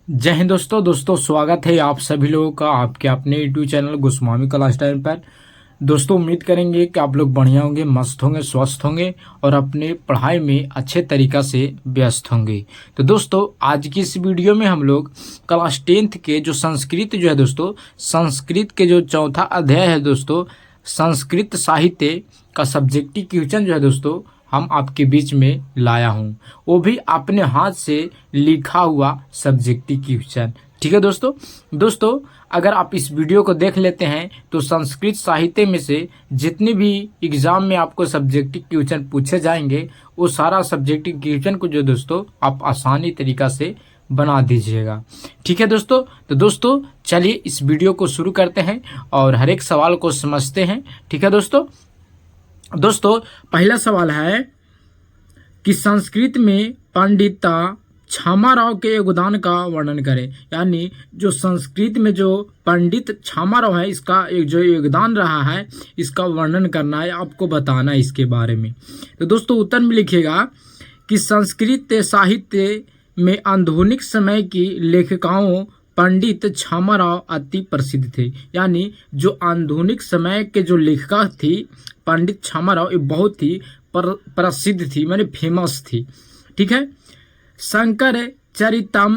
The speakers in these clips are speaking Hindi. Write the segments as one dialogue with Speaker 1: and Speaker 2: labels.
Speaker 1: जय हिंद दोस्तों स्वागत है आप सभी लोगों का आपके अपने YouTube channel Goswami class time पर। दोस्तों उम्मीद करेंगे कि आप लोग बढ़िया होंगे, मस्त होंगे, स्वस्थ होंगे और अपने पढ़ाई में अच्छे तरीक़ा से व्यस्त होंगे। तो दोस्तों आज की इस वीडियो में हम लोग क्लास 10th के जो संस्कृत जो है दोस्तों, संस्कृत के जो चौथा अध्याय है दोस्तों, संस्कृत साहित्य का सब्जेक्टिव क्वेश्चन जो है दोस्तों हम आपके बीच में लाया हूँ, वो भी अपने हाथ से लिखा हुआ सब्जेक्टिव क्वेश्चन। ठीक है दोस्तों अगर आप इस वीडियो को देख लेते हैं तो संस्कृत साहित्य में से जितने भी एग्जाम में आपको सब्जेक्टिव क्वेश्चन पूछे जाएंगे वो सारा सब्जेक्टिव क्वेश्चन को जो दोस्तों आप आसानी तरीका से बना दीजिएगा। ठीक है तो दोस्तों चलिए इस वीडियो को शुरू करते हैं और हर एक सवाल को समझते हैं। ठीक है दोस्तों पहला सवाल है कि संस्कृत में पंडिता छामाराव के योगदान का वर्णन करें। यानी जो संस्कृत में जो पंडित छामाराव है इसका जो योगदान रहा है इसका वर्णन करना है, आपको बताना है इसके बारे में। तो दोस्तों उत्तर में लिखिएगा कि संस्कृत साहित्य में आधुनिक समय की लेखिकाओं पंडित छामाराव अति प्रसिद्ध थे। यानी जो आधुनिक समय के जो लेखिका थी पंडित छामाराव ये बहुत ही प्रसिद्ध थी, माने फेमस थी। ठीक है। शंकर चरितम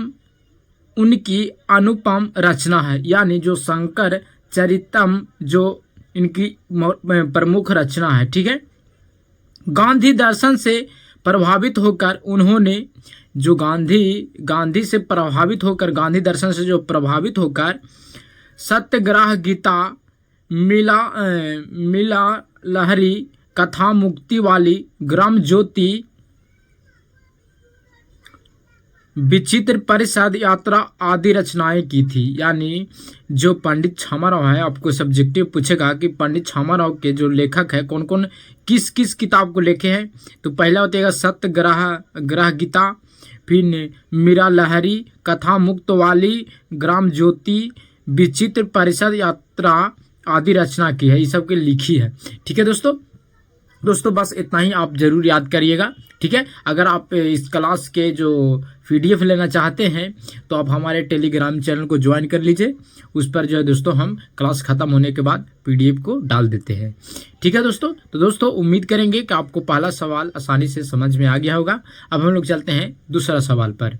Speaker 1: उनकी अनुपम रचना है। यानी जो शंकर चरितम जो इनकी प्रमुख रचना है। ठीक है। गांधी दर्शन से प्रभावित होकर उन्होंने जो गांधी से प्रभावित होकर गांधी दर्शन से जो प्रभावित होकर सत्याग्रह गीता मिला लहरी कथा मुक्ति वाली ग्राम ज्योति विचित्र परिषद यात्रा आदि रचनाएं की थी। यानी जो पंडित छामाराव है, आपको सब्जेक्टिव पूछेगा कि पंडित छामाराव के जो लेखक है कौन कौन किस किस किताब को लिखे हैं। तो पहला होता सत्याग्रह गीता, फिर मीरा लहरी कथा मुक्त वाली ग्राम ज्योति विचित्र परिषद यात्रा आदि रचना की है, ये सब के लिखी है। ठीक है दोस्तों बस इतना ही आप जरूर याद करिएगा। ठीक है। अगर आप इस क्लास के जो PDF लेना चाहते हैं तो आप हमारे टेलीग्राम चैनल को ज्वाइन कर लीजिए। उस पर जो है दोस्तों हम क्लास ख़त्म होने के बाद PDF को डाल देते हैं। ठीक है तो दोस्तों उम्मीद करेंगे कि आपको पहला सवाल आसानी से समझ में आ गया होगा। अब हम लोग चलते हैं दूसरा सवाल पर।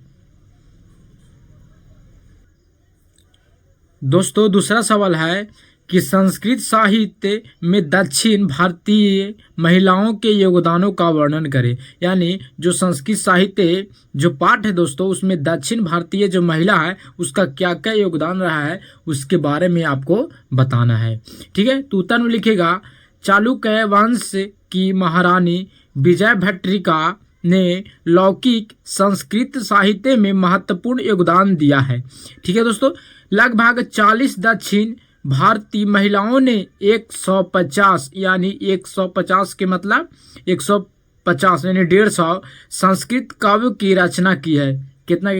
Speaker 1: दोस्तों दूसरा सवाल है कि संस्कृत साहित्य में दक्षिण भारतीय महिलाओं के योगदानों का वर्णन करें। यानी जो संस्कृत साहित्य जो पाठ है दोस्तों उसमें दक्षिण भारतीय जो महिला है उसका क्या क्या योगदान रहा है उसके बारे में आपको बताना है। ठीक है। तो उत्तर में लिखेगा चालुक्य वंश की महारानी विजय भट्टरिका ने लौकिक संस्कृत साहित्य में महत्वपूर्ण योगदान दिया है। ठीक है दोस्तों लगभग 40 दक्षिण भारतीय महिलाओं ने 150 यानी 150 के मतलब 150 यानी 150 संस्कृत काव्य की रचना की है। कितना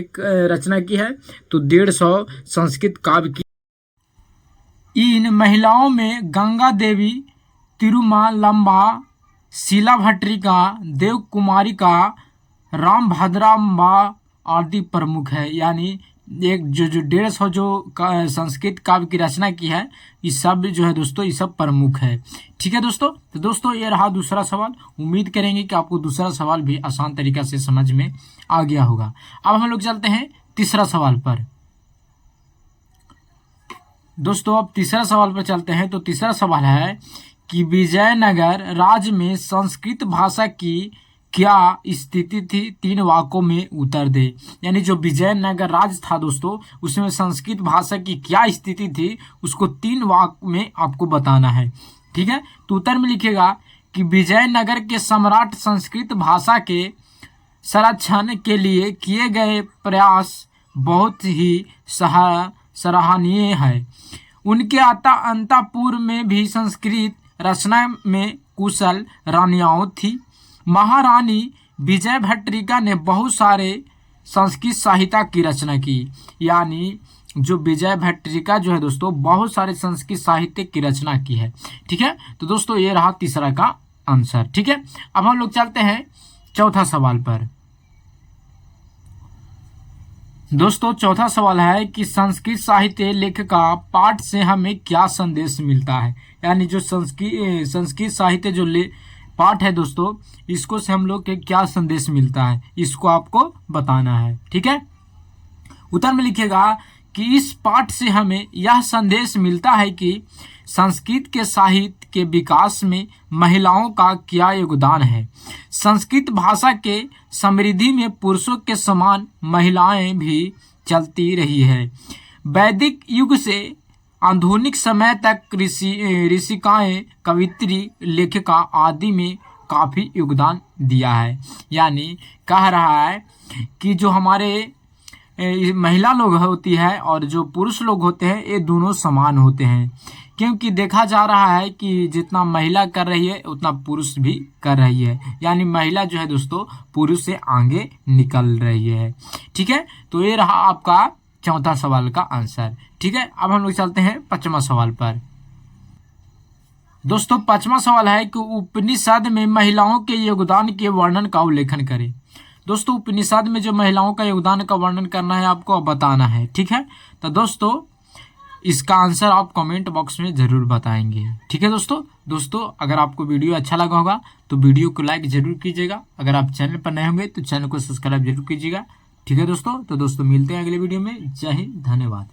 Speaker 1: रचना की है? तो 150 संस्कृत काव्य की। इन महिलाओं में गंगा देवी, तिरुमालंबा, शीला भट्टरिका, देव कुमारिका, राम भद्राम्बा आदि प्रमुख है। यानी एक जो 150 जो संस्कृत काव्य की रचना की है ये सब जो है दोस्तों ये सब प्रमुख है। ठीक है तो दोस्तों ये रहा दूसरा सवाल। उम्मीद करेंगे कि आपको दूसरा सवाल भी आसान तरीका से समझ में आ गया होगा। अब हम लोग चलते हैं तीसरा सवाल पर। दोस्तों अब तीसरा सवाल पर चलते हैं। तो तीसरा सवाल है कि विजयनगर राज्य में संस्कृत भाषा की क्या स्थिति थी? 3 वाक्यों में उत्तर दे। यानी जो विजयनगर राज्य था दोस्तों उसमें संस्कृत भाषा की क्या स्थिति थी उसको 3 वाक्य में आपको बताना है। ठीक है। तो उत्तर में लिखेगा कि विजयनगर के सम्राट संस्कृत भाषा के संरक्षण के लिए किए गए प्रयास बहुत ही सराहनीय है। उनके अंतःपुर में भी संस्कृत रचना में कुशल रानियां थी। महारानी विजय भट्टरिका ने बहुत सारे संस्कृत साहित्य की रचना की। यानी जो विजय भट्टरिका जो है दोस्तों बहुत सारे संस्कृत साहित्य की रचना की है। ठीक है। तो दोस्तों ये रहा तीसरा का आंसर। ठीक है। अब हम लोग चलते हैं चौथा सवाल पर। दोस्तों चौथा सवाल है कि संस्कृत साहित्य लेख का पाठ से हमें क्या संदेश मिलता है। यानी जो संस्कृत साहित्य जो पाठ है दोस्तों, इसको से हम लोग के क्या संदेश मिलता है, इसको आपको बताना है। ठीक है, उत्तर में लिखिएगा कि इस पाठ से हमें यह संदेश मिलता है कि संस्कृत के साहित्य के विकास में महिलाओं का क्या योगदान है। संस्कृत भाषा के समृद्धि में पुरुषों के समान महिलाएं भी चलती रही है। वैदिक युग से आधुनिक समय तक ऋषिकाएं, कवित्री, लेखिका आदि में काफी योगदान दिया है। यानी कह रहा है कि जो हमारे महिला लोग होती है और जो पुरुष लोग होते हैं, ये दोनों समान होते हैं, क्योंकि देखा जा रहा है कि जितना महिला कर रही है उतना पुरुष भी कर रही है। यानी महिला जो है दोस्तों पुरुष से आगे निकल रही है। ठीक है, तो ये रहा आपका चौथा सवाल का आंसर। ठीक है, अब हम लोग चलते हैं पांचवा सवाल पर। दोस्तों पांचवा सवाल है कि उपनिषद में महिलाओं के योगदान के वर्णन का उल्लेखन करें। दोस्तों उपनिषद में जो महिलाओं का योगदान का वर्णन करना है, आपको बताना है। ठीक है, तो दोस्तों इसका आंसर आप कमेंट बॉक्स में जरूर बताएंगे। ठीक है दोस्तों अगर आपको वीडियो अच्छा लगा होगा तो वीडियो को लाइक जरूर कीजिएगा। अगर आप चैनल पर नए होंगे तो चैनल को सब्सक्राइब जरूर कीजिएगा। ठीक है दोस्तों, तो दोस्तों मिलते हैं अगले वीडियो में। जय हिंद, धन्यवाद।